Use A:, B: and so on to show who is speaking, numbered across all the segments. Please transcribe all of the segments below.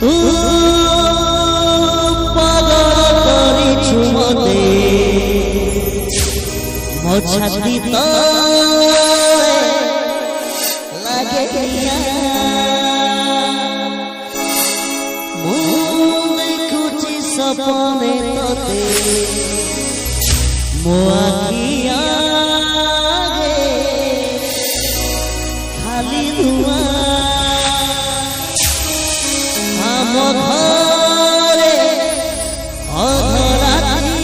A: तू पागल करिछु मते मोर छाती तले लागे देखुछि सपने तोते मो आखिया खाली धुआ हम घरे अधरात्रि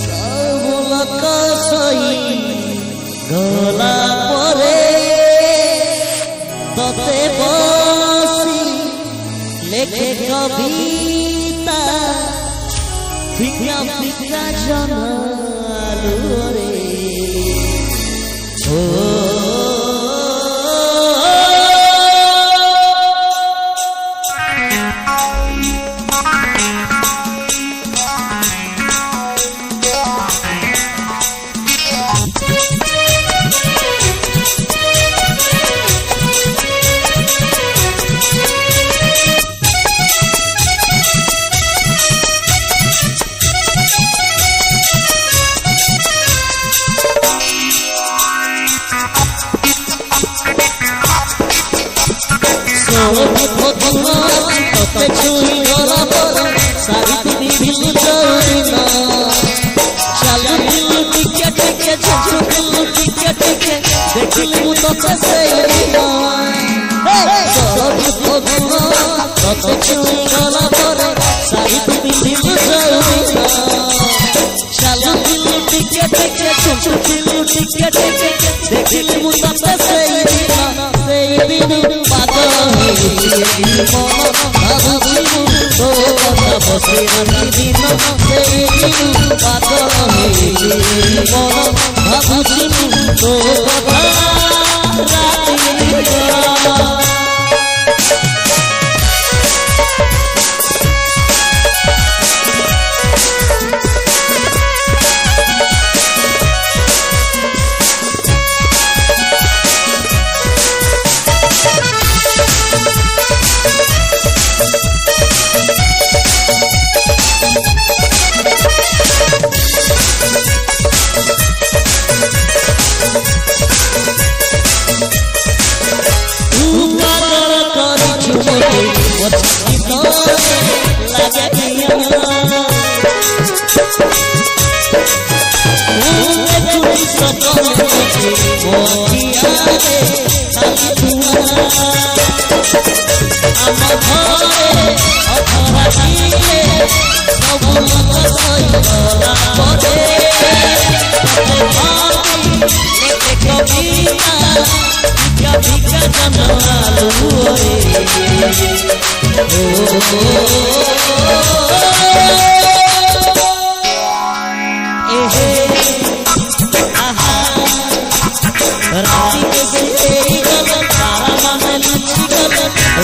A: सब लोक सही गला परे तते बसी लेखे कविता फिका फिका जनालू रे ओ तोते छुई गला पर सावित्री भिलु चौरिना चालू भिलु टिके टिके छुछु भिलु टिके टिके देखिलु तोते सेइना तोते छुई गला पर सावित्री भिलु चौरिना चालू भिलु टिके टिके छुछु भिलु टिके टिके देखिलु तोते सेइना पागल भाबुछु तो कथा बसे राति दिन पागल भाबुछु तो कथा राति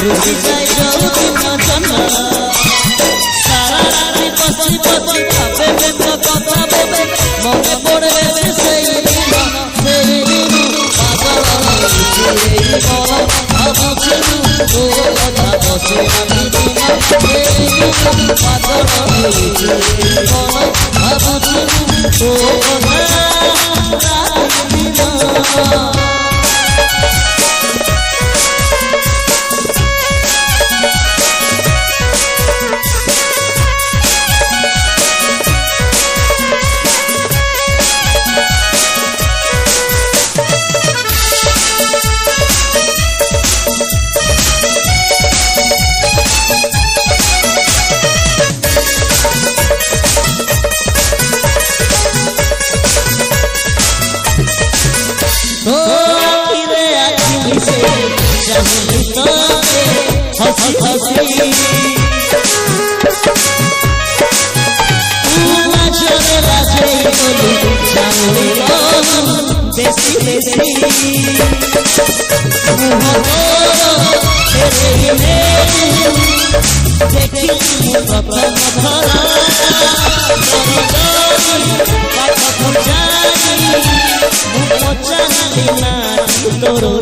A: रुचि जाए जाऊ दिन जना सारा राति बसी बसी भावे में तो कथा बोले मने पड़े से सेई दिन पागल भाबुछु तो कथा बसे राति दिन पागल भाबुछु तो कथा राति दिन हसी हसी लाजे लाजे बोलू जाने देसी देसी तेरे देखी सपन भरा तोरो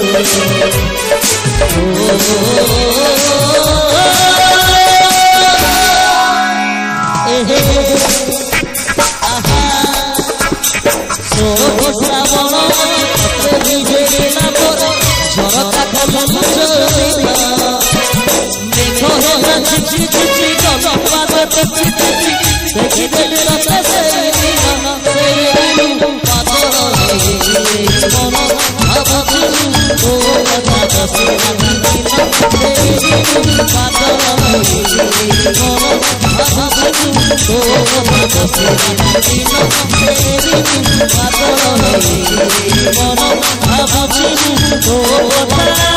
A: ঝুচি ঝুচি গলম বাজে তেচি তেচি দেখি দেখি রাতে সেই দিন পাগল হয়ে গেলি মন ভাবছি ও কথা বসে পাগল হয়ে গেলি মন ভাবছি ও কথা বসে পাগল হয়ে গেলি মন ভাবছি ও কথা